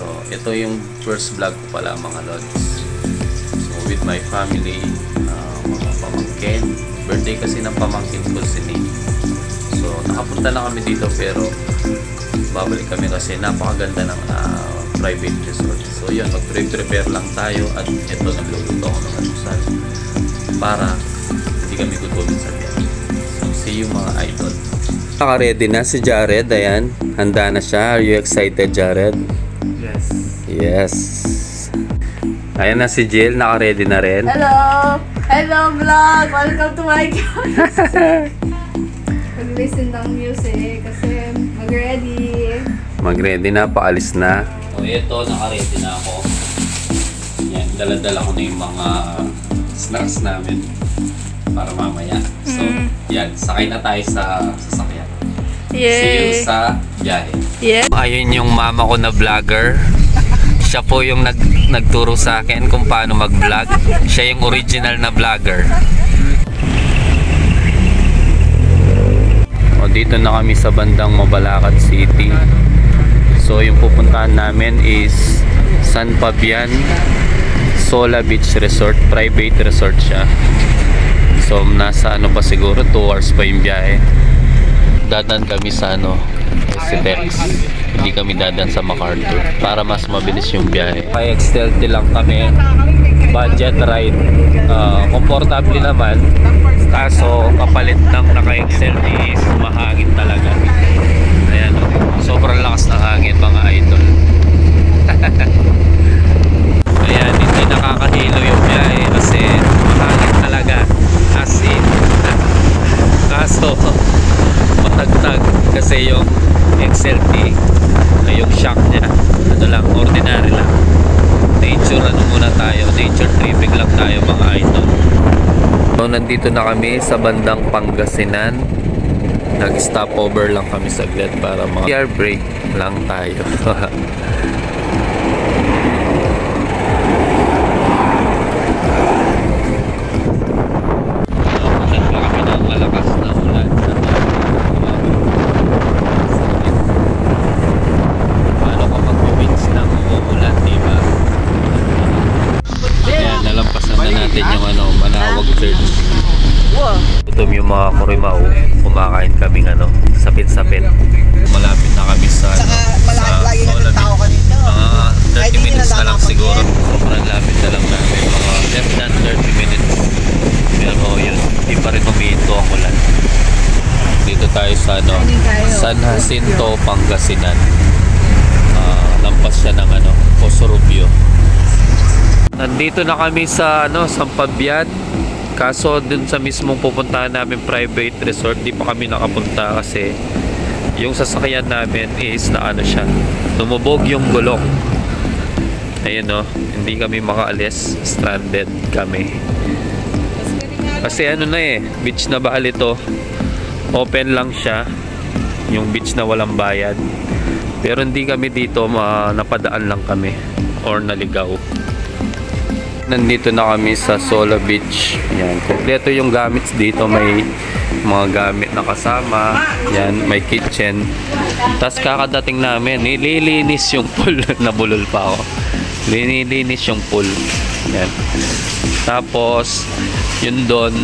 So, ito yung first vlog ko pala mga lods. So, with my family, mga pamangkin. Birthday kasi ng pamangkin ko si Nick. So, nakapunta na kami dito pero babalik kami kasi napakaganda ng private resort. So, yun, mag-prepare lang tayo at ito, nagluluto ako ng almusal para hindi kami gutulin sa biyahe. So, see you mga idol. Naka-ready na si Jared. Ayan, handa na siya. Are you excited, Jared? Yes. Yes. Ayan na si Jill, naka-ready na rin. Hello! Hello vlog! Welcome to my house! Mag-listen ng music kasi mag-ready. Mag-ready na, paalis na. So ito, naka-ready na ako. Yan, dala-dala ko na yung mga snacks namin para mamaya. So, yan, sakay na tayo sa sasakyan. See you sa biyahe. Yeah. Ayun yung mama ko na vlogger. Siya po yung nagturo sa akin kung paano mag-vlog. Siya yung original na vlogger. O, dito na kami sa bandang Mabalacat City. So yung pupuntahan namin is San Fabian Sola Beach Resort. Private resort siya. So nasa ano pa siguro 2 hours pa yung biyahe. Dadan kami sa SCTEX. Hindi kami dadan sa MacArthur para mas mabilis yung biyahe. Kaya XLT lang kami. Budget ride. Komportable naman. Kaso kapalit ng naka-XLT is mahangin talaga. Ayan, sobrang lakas ng hangin mga idol. Ayan, hindi nakakahilo yung biyahe kasi mahangin talaga. As in. Kaso matagtag kasi yung XLT ay yung shock niya ano lang, ordinary lang. Nature ano muna tayo, nature tripping lang tayo mga idol. So nandito na kami sa bandang Pangasinan. Nag stopover lang kami saglit para mga break lang tayo. Gutom yung mga Kurimaw, kumakain kaming sapit-sapit. Malapit na kami sa Sola Beach. Mga 30 minutes na lang siguro. Sobrang lapit na lang namin, mga less than 30 minutes. Pero yun, hindi pa rin humihinto ang ulan. Dito tayo sa San Jacinto, Pangasinan. Lampas siya ng Cosorubio. Nandito na kami sa San Fabian. Kaso dun sa mismong pupuntahan namin private resort, di pa kami nakapunta kasi yung sasakyan namin is siya, lumubog yung gulong. Ayun hindi kami makaalis, stranded kami. Kasi beach na Baal ito. Open lang siya, yung beach na walang bayad. Pero hindi kami dito, napadaan lang kami or naligaw. Nandito na kami sa Sola Beach. Yan, kompleto yung gamit dito. May mga gamit na kasama. Yan, may kitchen. Tapos kakadating namin, nililinis yung pool. Nabulol pa ako. Nililinis yung pool. Yan. Tapos, yun doon,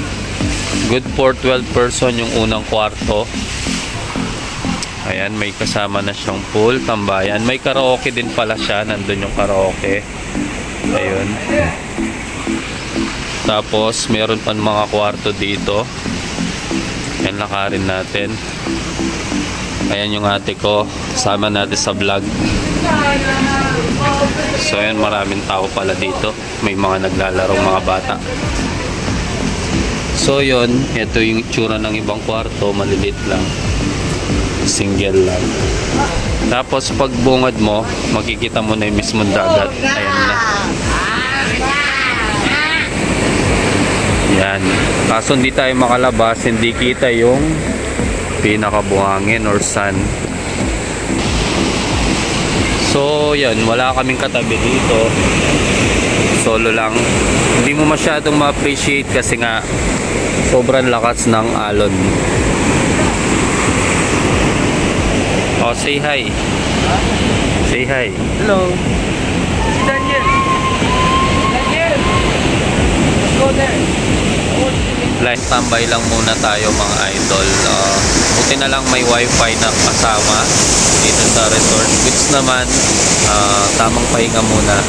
good for 12 person yung unang kwarto. Ayan, may kasama na siyang pool, tambayan. May karaoke din pala siya. Nandun yung karaoke. Ayun. Tapos meron pa mga kwarto dito. Yan, lakarin natin. Ayan yung ate ko, sama natin sa vlog. So ayan, maraming tao pala dito. May mga naglalarong mga bata. So yun, ito yung itsura ng ibang kwarto. Malilit lang, single lang. Tapos pag bungad mo, makikita mo na yung mismong dagat. Ayan na. Yan. Kaso hindi tayo makalabas, hindi kita yung pinakabuhangin or sun. So yan, wala kaming katabi dito. Solo lang. Hindi mo masyadong ma-appreciate kasi nga sobrang lakas ng alon. Oh, say hi. Say Say hi. Hello. Si Daniel. Daniel! Let's go there. Like, tambay lang muna tayo mga idol. Buti na lang may wifi na kasama dito sa resort. Goods naman, tamang pahinga muna.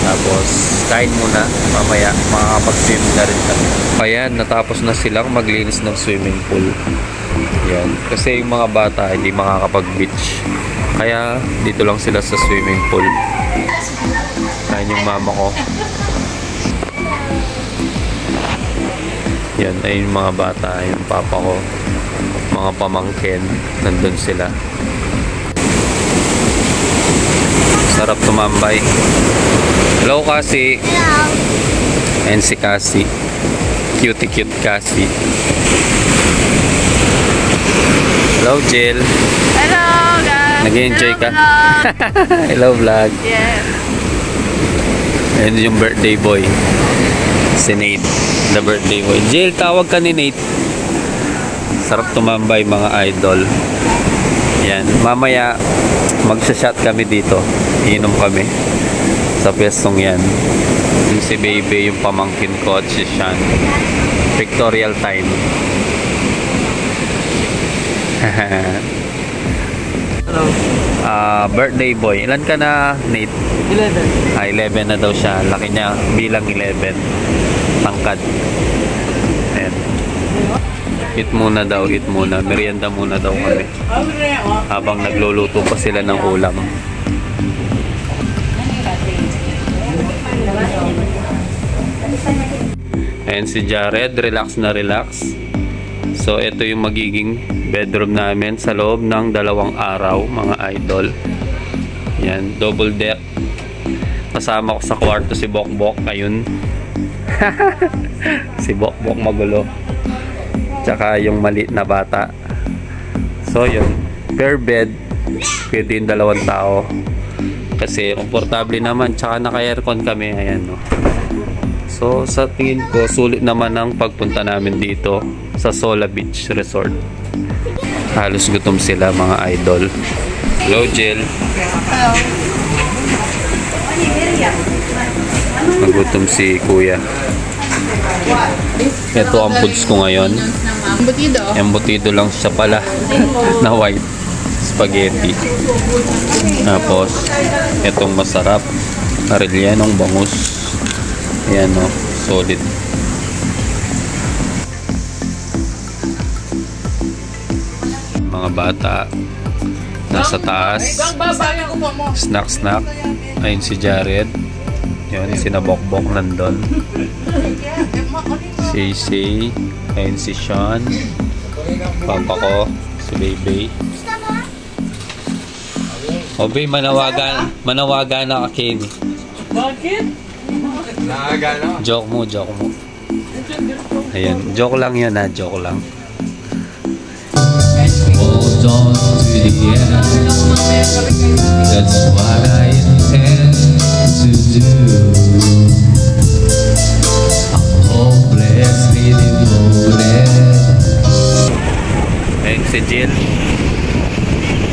Tapos, kain muna. Mamaya, makakapag-swim na rin kami. Ayan, natapos na silang maglinis ng swimming pool. Yan. Kasi yung mga bata hindi makakapag-beach. Kaya, dito lang sila sa swimming pool. Kain yung mama ko. Yan, ay yung mga bata, yung papa ko, mga pamangkin, nandun sila. Sarap tumambay. Hello, Cassie. Hello. And si Cassie. Cute Cassie. Hello, Jill. Hello, guys. Nag-enjoy ka? Vlog. Hello, vlog. Yes. And yung birthday boy. Si Nate, the birthday boy. Jill, tawag ka ni Nate. Sarap tumambay mga idol. Yan, mamaya magsha-shot kami dito. Inom kami sa pwestong yan. Yung si Baby, yung pamangkin ko at si Sean. Pictorial time. Hello. Birthday boy. Ilan ka na, Nate? 11. 11 na daw siya. Laki niya bilang 11. Tangkad. Ayan. Eat muna daw, eat muna. Merienda muna daw kami. Habang nagluluto pa sila ng ulam. Ayan si Jared, relax na relax. So ito yung magiging bedroom namin sa loob ng 2 araw mga idol. Yan, double deck. Kasama ko sa kwarto si Bokbok. Ayun. Si Bokbok magulo. Tsaka yung maliit na bata. So yun, per bed, pwede yung 2 tao. Kasi komportable naman, tsaka naka-aircon kami. Ayan, no. So sa tingin ko, sulit naman ang pagpunta namin dito sa Sola Beach Resort. Halos gutom sila mga idol. Hello, Jill. Hello. Nagutom si Kuya. Ito ang foods ko ngayon. Embutido. Embutido lang siya pala na white spaghetti. Tapos itong masarap Arellano'ng bangus. Ayan, no, solid. Mga bata nasa taas, snack. Ayun si Jared. Yun, sinabokbok nandun. Si ayun si Sean, papa ko, si Baby. O Baby, manawagan na ka, Kenny. Bakit? Joke mo. Ayan, joke lang yan ha, joke lang. Hold on to the end. That's what I intend to do. I'm hopelessly devoted. Ayun si Jill.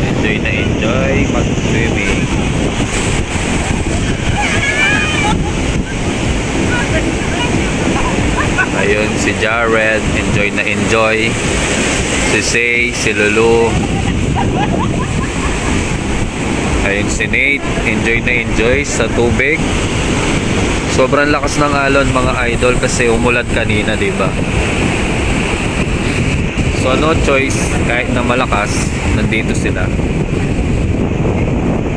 Enjoy na enjoy mag-swimming. Ayun si Jared, enjoy na enjoy. Si Say, si Lulu. Ayun si Nate, enjoy na enjoy sa tubig. Sobrang lakas ng alon mga idol kasi umulan kanina, di ba? So no choice, kahit na malakas, nandito sila.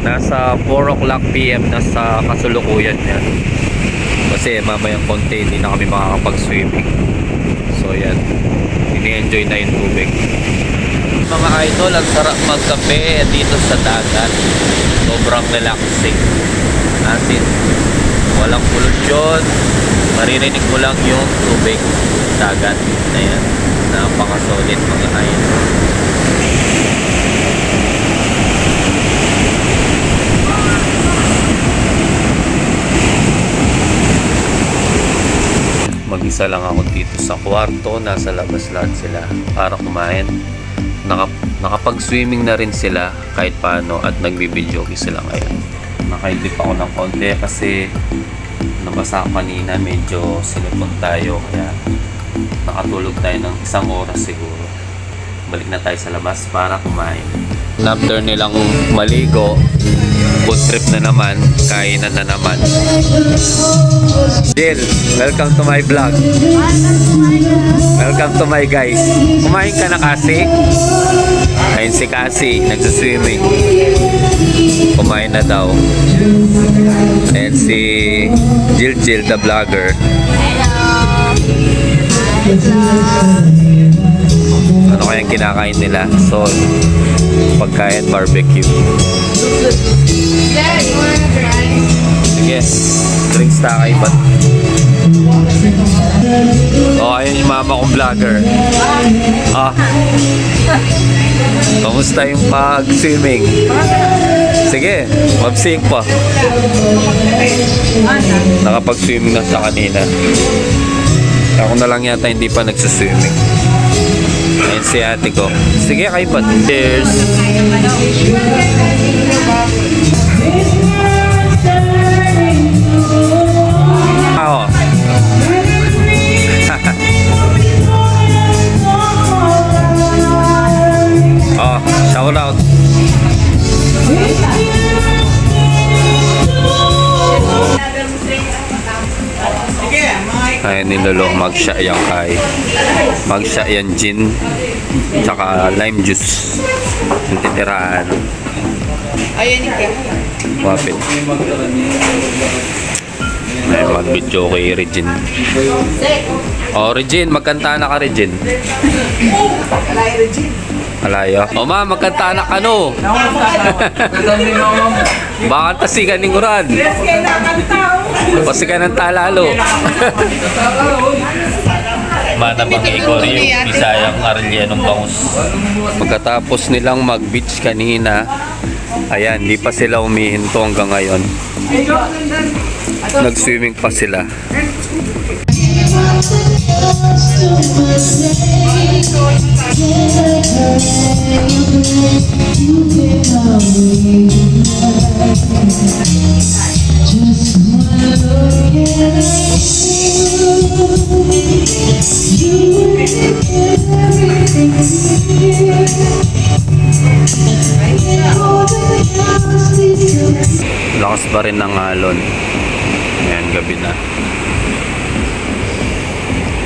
Nasa 4 o'clock PM na sa kasulukuyan niya. Kasi mamayang konti hindi na kami makakapag-swimming. So yan, ini-enjoy na yung tubig. Mga idol, ang sarap magkape dito sa dagat. Sobrang relaxing. Natin, walang polusyon. Maririnig mo lang yung tubig dagat. Ayan, napaka-solid mga idol. Mag-isa lang ako dito sa kwarto. Nasa labas lahat sila para kumain. nakapag-swimming na rin sila kahit paano at nagbibidyoke sila ngayon. Nakaidip ako ng konti kasi nabasa ako kanina, medyo sinipon tayo kaya nakatulog tayo ng 1 oras siguro. Balik na tayo sa labas para kumain. After nilang maligo, food trip na naman, kainan na naman. Jill, welcome to my vlog. Welcome to my guys. Kumain ka na kasi? Ayun si Cassie, nagsaswimming. Kumain na daw. Ayan si Jill the vlogger. Ano kayang kinakain nila? So, pagkain, barbecue. Sige, drinks takay ba't? Oh, ayun yung mama kong vlogger. Kamusta yung pag-swimming? Sige, mag-sing pa. Nakapag-swimming na sa kanina. Ako na lang yata hindi pa nagsaswimming. Ayun si ate ko. Sige, kayo pa. Cheers! Ako. Oh, shout out. Ayan ni Lolo, mag-sya yang kay. Mag-sya yan gin. Tsaka lime juice. Yung titiraan. Ayan yung Wapit. Ayan, mag-video kay Regine. Oh, Regine, magkanta na ka, Regine. Alayo. O ma, magkanta na ka no. Bakit tasikan ng uran? Pasikan ng talalo. Matabang Ikorio, Bisayang Arellano Bangus. Pagkatapos nilang mag-beach kanina, ayan, di pa sila umihinto hanggang ngayon. Nag-swimming pa sila. Lakas pa rin ng alon. Ayan, gabi na.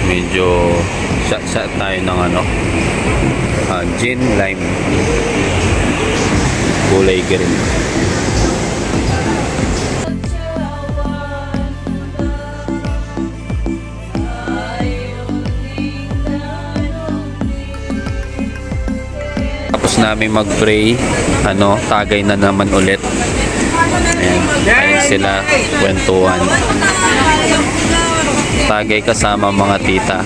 Medyo shot tayo ng gin, lime, kulay green. Tapos namin mag-pray, tagay na naman ulit. Ayan sila, kwentuhan. Tagay kasama mga tita.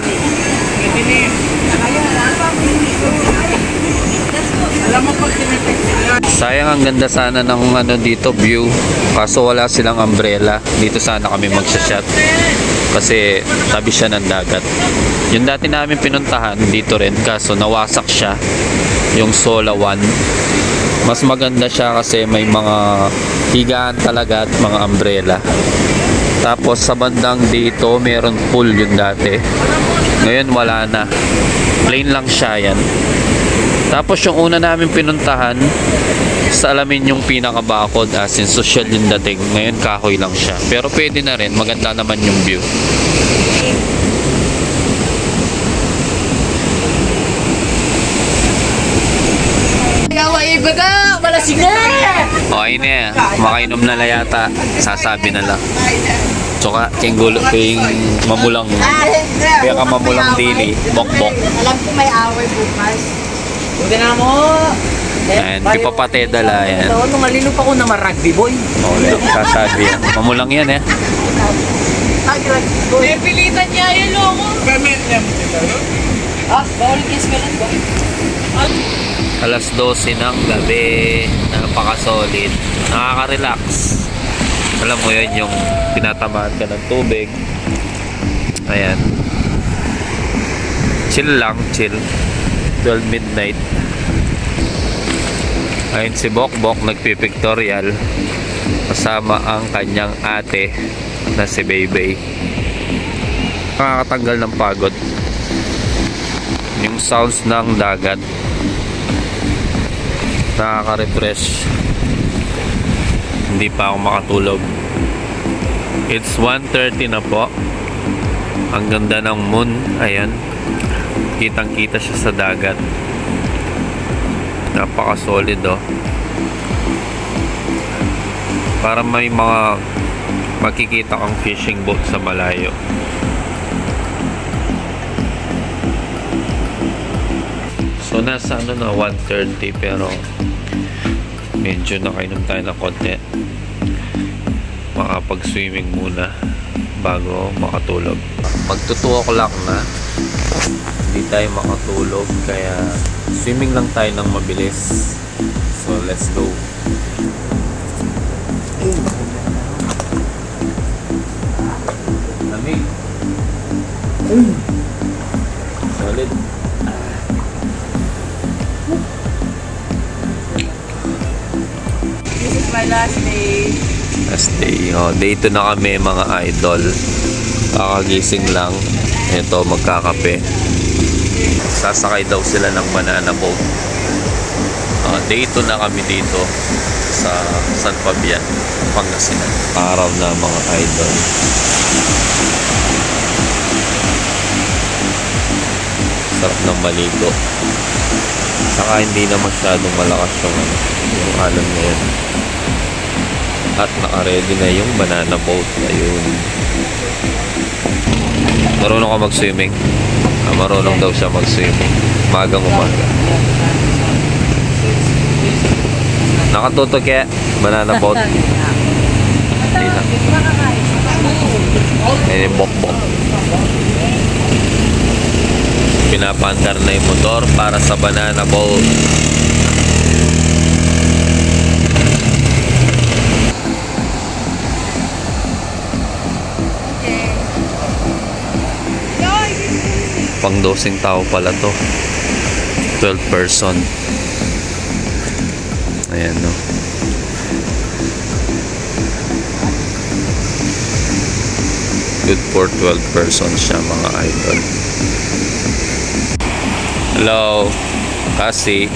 Sayang, ang ganda sana ng dito view, kaso wala silang umbrella. Dito sana kami magsha-shot kasi tabi siya ng dagat. Yung dati namin pinuntahan dito rin, kaso nawasak siya, yung Sola 1. Mas maganda siya kasi may mga higaan talaga at mga umbrella. Tapos sa bandang dito meron pool yun dati. Ngayon wala na, plain lang siya yan. Tapos yung una namin pinuntahan sa Alamin, yung pinakabakod, as in social yung dating. Ngayon kahoy lang siya, pero pwede na rin, maganda naman yung view. Okay na yan, makainom na yata, sasabi na lang. Tsoka, yung gulo ko yung mamulang, kaya ka mamulang dili, bok-bok. Alam ko may away bukas. Huwag na mo. Ayan, di pa pate dala yan. Ito, nung malino pa ko na maragbi boy. Okay, sasabi yan. Mamulang yan eh. May pilitan niya yun, loko. Bawal kiss ka lang ba? Alas 12 ng gabi, napaka-solid, nakaka-relax. Alam mo yun, yung tinatamaan ka ng tubig. Ayan, chill lang, chill. 12 midnight, Ayun si Bokbok nagpipictorial kasama ang kanyang ate na si Baybay. Nakakatanggal ng pagod yung sounds ng dagat, nakaka-refresh. Hindi pa ako makatulog. It's 1:30 na po. Ang ganda ng moon. Ayan, kitang kita siya sa dagat. Napaka solid oh. Para may mga makikita kang fishing boat sa malayo. So nasa ano na 1:30 pero medyo nakainom tayo ng konti. Makapag-swimming muna bago makatulog. Magto 2 o'clock na. Hindi tayo makatulog kaya swimming lang tayo ng mabilis. So let's go. Lamig. Solid. This is my last day. Last day. Oh, day 2 na kami mga idol. Kakagising lang. Ito, magkakape. Sasakay daw sila ng banana boat. Day 2 na kami dito sa San Fabian, Pangasinan. Araw na mga idol. Sarap ng maligo. Saka hindi na masyadong malakas yung alon ngayon. At naka-ready na yung banana boat. Ayun. Marunong ka mag-swimming? Marunong daw siya mag-swimming. Magang umaga. Nakatutok kaya banana boat. Hindi na. Ayun yung bok-bok. Pinapandar na yung motor para sa banana boat. Pang 12 tao pala to. 12 person. Ayan no. Good for 12 persons siya mga idol. Hello, Kasi.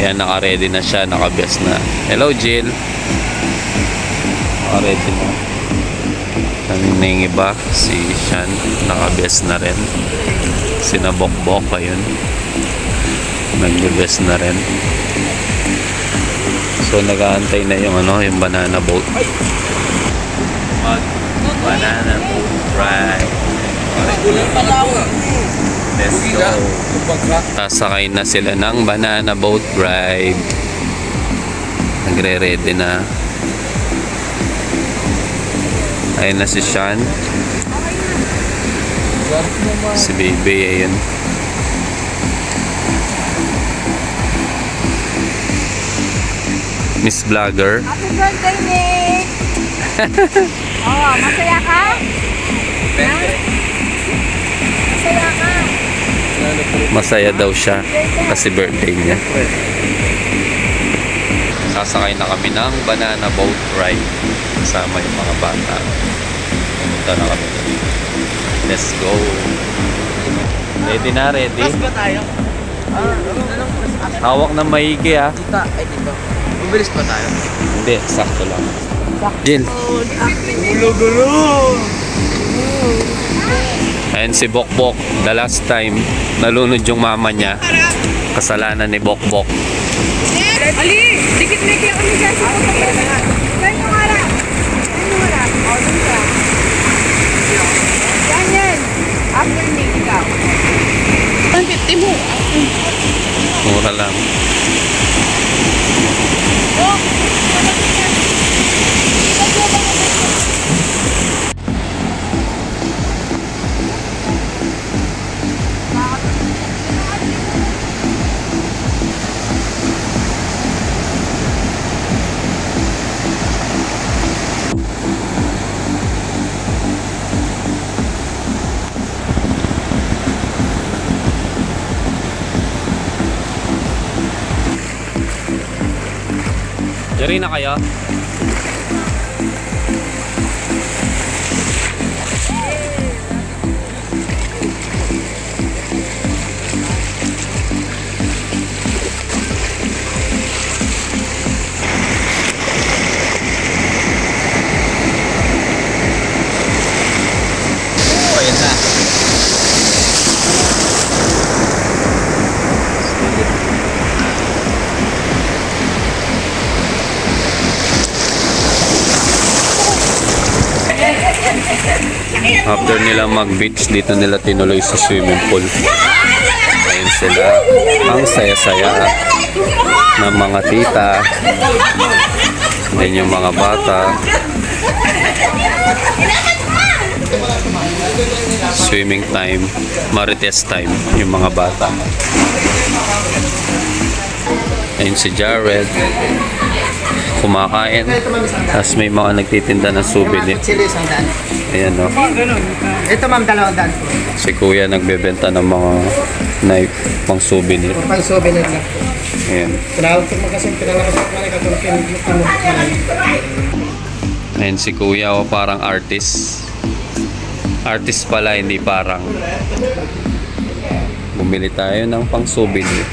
Ayan, naka-ready na siya, naka-best na. Hello, Jill. Naka-ready na. Kaming na yung iba, si Shan, naka-best na rin. Sinabok-bok ayun. Nag-best na rin. So, nag-aantay na yung yung banana boat. Banana boat ride. Let's go. Sasakay na sila ng banana boat ride. Nagre-ready na. Ayun na si Sean. Si Baby, ayun. Miss Vlogger. Happy birthday, Nick! Oh, masaya ka? Masaya ka? Masaya daw siya kasi birthday niya. Sasakay na kami ng banana boat ride kasama yung mga bata. Pumunta na kami. Let's go. Ready na, ready? Pas ba tayo? Hawak ng maigi ah. Dito, ay dito. Mabilis pa tayo? Hindi, sakto lang. Jill. Gulo-gulo! Ayan si Bokbok. The last time, nalunod yung mama niya. Kasalanan ni Bokbok. Ali! Dikit-dikit ako ni Jesse. Saan yung harap? Saan yung harap? O, dun ka. Yan yan. After Nick, ikaw. Ang 50 mo. Mura lang. Oh! Ready na kayo? Ayan na. After nila mag-beach, dito nila tinuloy sa swimming pool. Ayun sila. Ang saya-saya ng mga tita. Then yung mga bata. Swimming time, marites time, yung mga bata. Ayun si Jared. Kumakain. Tapos may mga nagtitinda ng souvenir. Ayan o. Ito ma'am, 200. Si Kuya nagbebenta ng mga knife pang souvenir. Pang souvenir na. Ayan. Tinawag ko magkasing pinalakas at malikatulkin. Ayan si Kuya o, parang artist. Artist pala, hindi parang. Bumili tayo ng pang souvenir.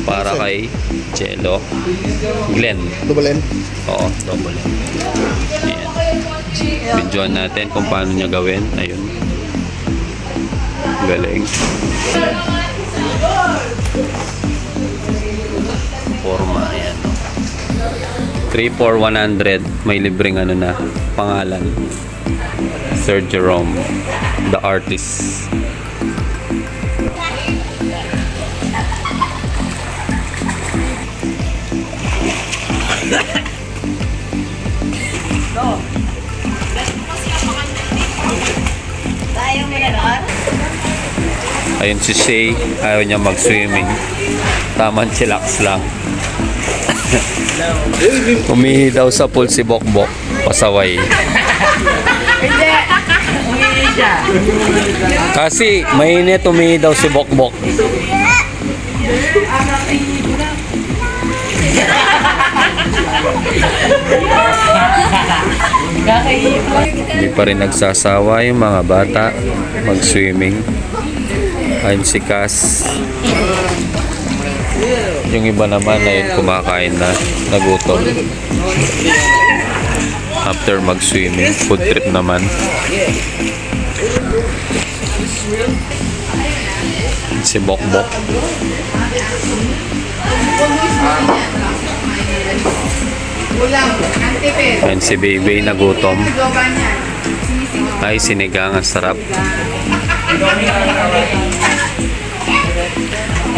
Para kay Jello. Glenn. Double N. Oo, double N. Ayan. Videoan natin kung paano niya gawin. Ayun. Galing. Forma, ayan. 3 for 100. May libreng ano na, pangalan. Sir Jerome, the artist. Ayun si Shay, ayaw niya mag-swimming. Taman chillax lang. Umihi daw sa pool si Bokbok. Pasaway. Hindi. Umihi siya. Kasi mainit, umihi daw si Bokbok. Hindi pa rin nagsasawa yung mga bata mag-swimming. Ayun si Cass. Yung iba naman ay kumakain na, nagutom. After mag-swimming, food trip naman. Si Bokbok. Ayun si Baby, nagutom. Ay, sinigang, ang sarap.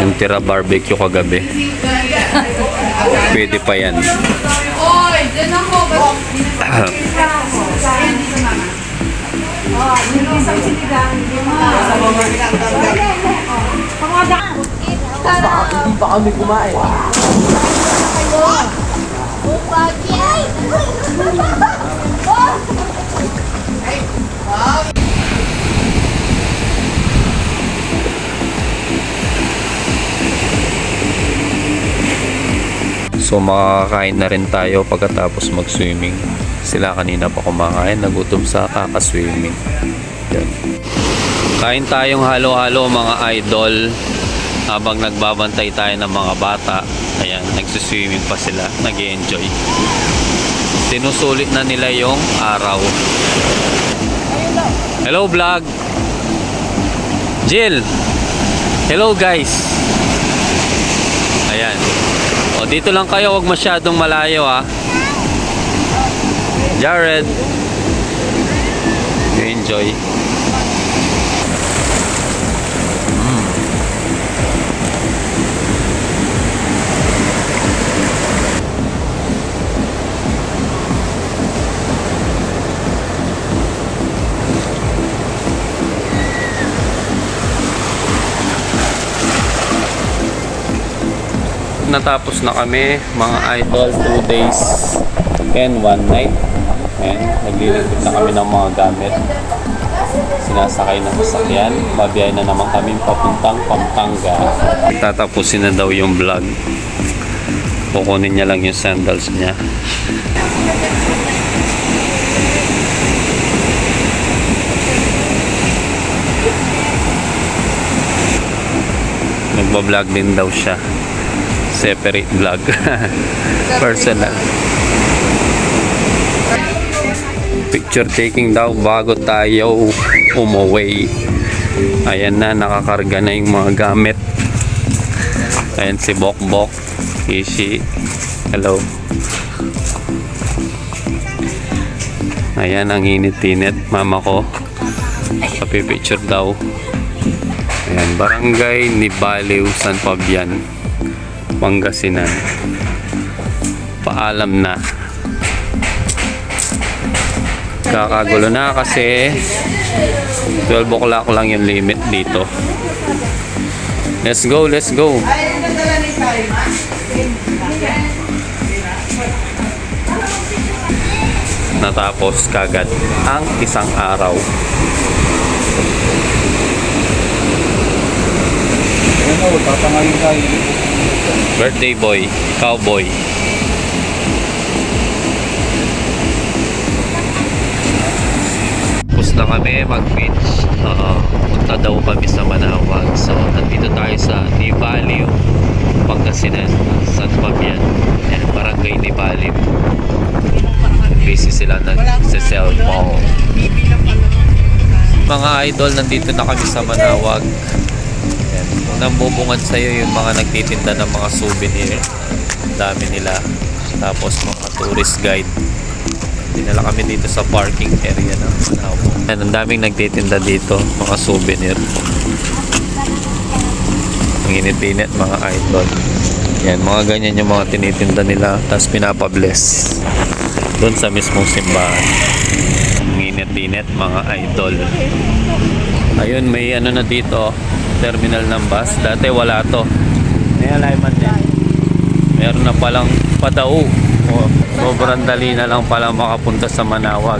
Yung tira barbecue kagabi. Pwede pa yan. Oy, dyan ako. Hindi pa kami kumain. So makakain na rin tayo pagkatapos mag-swimming. Sila kanina pa kumakain, nagutom sa kaka-swimming. Yan. Kain tayong halo-halo mga idol habang nagbabantay tayo ng mga bata. Ayan, nagsiswimming pa sila, nag-enjoy. Sinusulit na nila yung araw. Hello vlog! Jill! Hello guys! Ayan. O, dito lang kayo, huwag masyadong malayo ha. Jared! You enjoy. Natapos na kami mga idol, 2 days and 1 night. Ayan, naglilingkod na kami ng mga gamit. Sinasakay ng sasakyan. Babiyahin na naman kami papuntang Pampanga. Tatapusin na daw yung vlog. Kukunin niya lang yung sandals niya. Nagbablog din daw siya. Separate vlog. Personal. Picture taking daw bago tayo umuwi. Ayan na, nakakarga na yung mga gamit. Ayan si Bokbok. Ishi. Hello. Ayan ang init-init. Mama ko. Papipicture daw. Ayan, Barangay ni Baliw, San Fabian, Pangasinan. Paalam na. Kakagulo na kasi 12 o'clock lang yung limit dito. Let's go, let's go. Natapos kagad ang isang araw. Birthday boy, cowboy. Tapos na kami mag-beach. Punta daw kami sa Manawag. So, nandito tayo sa Ni Baliw, Pangasinan, San Fabian. Yan, Barangay Ni Baliw. Busy sila nag-cellphone. Mga idol, nandito na kami sa Manawag. Yan. Unang bubungad sa'yo yung mga nagtitinda ng mga souvenir. Dami nila. Tapos mga tourist guide. Dinala kami dito sa parking area ng Manawag. Yan, ang daming nagtitinda dito, mga souvenir. Ang init-init mga idol. Yan, mga ganyan yung mga tinitinda nila. Tapos pinapabless doon sa mismong simbahan. Ang init-init mga idol. Ayun, may ano na dito, terminal ng bus. Dati wala to. May alignment din. Meron na palang padao. Sobrang dali na lang pala makapunta sa Manawag.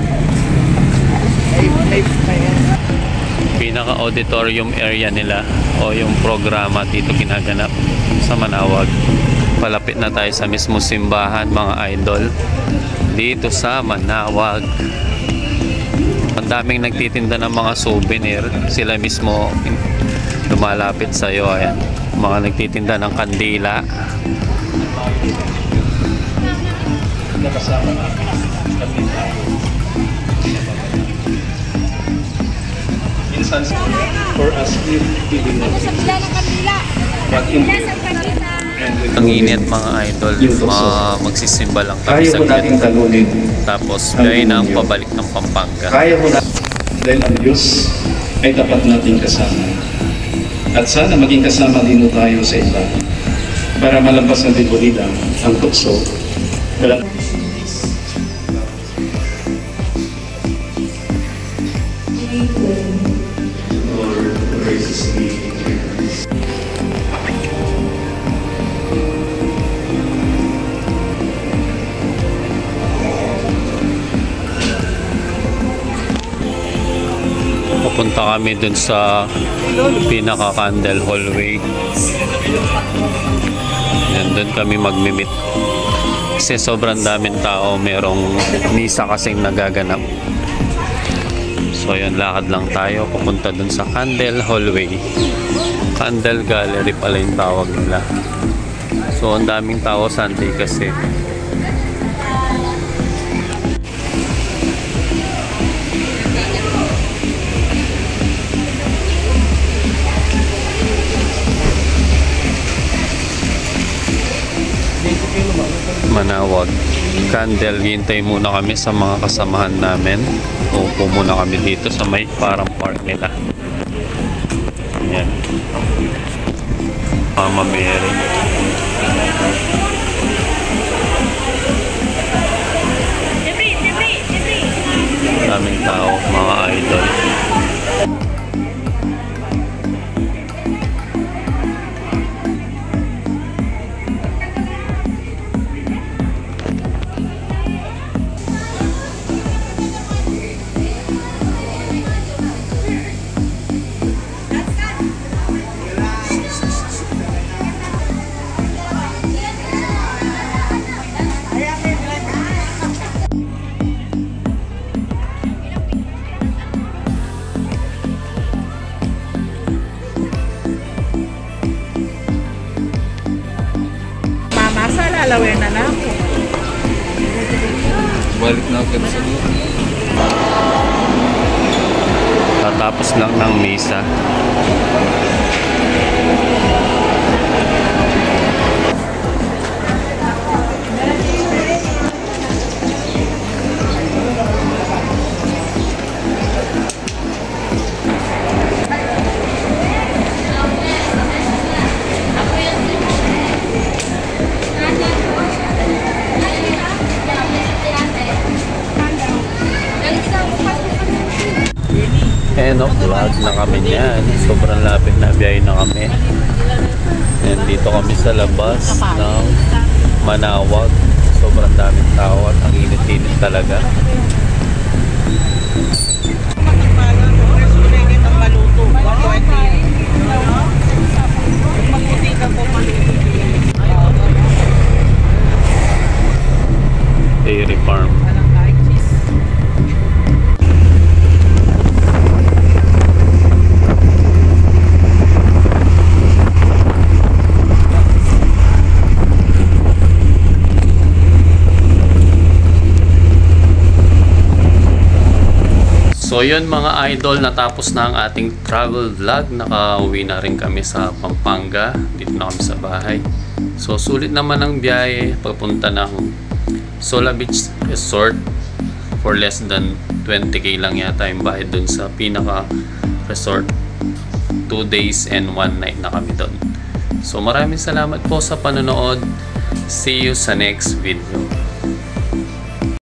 Pinaka-auditorium area nila o yung programa dito ginaganap sa Manawag. Palapit na tayo sa mismo simbahan mga idol. Dito sa Manawag. Ang daming nagtitinda ng mga souvenir. Sila mismo lumalapit sa iyo. Ayan. Mga nagtitinda ng kandila. Nakasama namin kami minsan for us giving us but in Ang init mga idol, magsisimba lang kami kaya sa mo natin talunin. Tapos gawin na ang pabalik ng Pampanga. Kaya mo natin dahil ang Diyos ay dapat natin kasama. At sana maging kasama din tayo sa iba para malampas ng dibulida ang tukso. Papunta kami dun sa pinaka-candle hallway. Yan, dun kami magmimit. Kasi sobrang daming tao, merong misa kasing nagaganap. So yun, lakad lang tayo papunta dun sa candle hallway. Candle gallery pala yung tawag nila. So ang daming tao Sunday kasi. Manawag Candle, hintay muna kami sa mga kasamahan namin. Upo muna kami dito sa may parang park nila. Ayan, Mama Mary. Daming tao mga idol. Balik na agad sa doon. Tatapos lang ng misa. Vlog na kami niyan. Sobrang lapit na biyahe na kami. And dito kami sa labas ng Manawag. Sobrang daming tao at ang init-init talaga. Dairy Farm. So yun mga idol, natapos na ang ating travel vlog. Nakauwi na rin kami sa Pampanga. Dito na kami sa bahay. So sulit naman ang biyahe papunta ng Sola Beach Resort. For less than 20k lang yata yung bayad dun sa pinaka resort. 2 days and 1 night na kami dun. So maraming salamat po sa panonood. See you sa next video.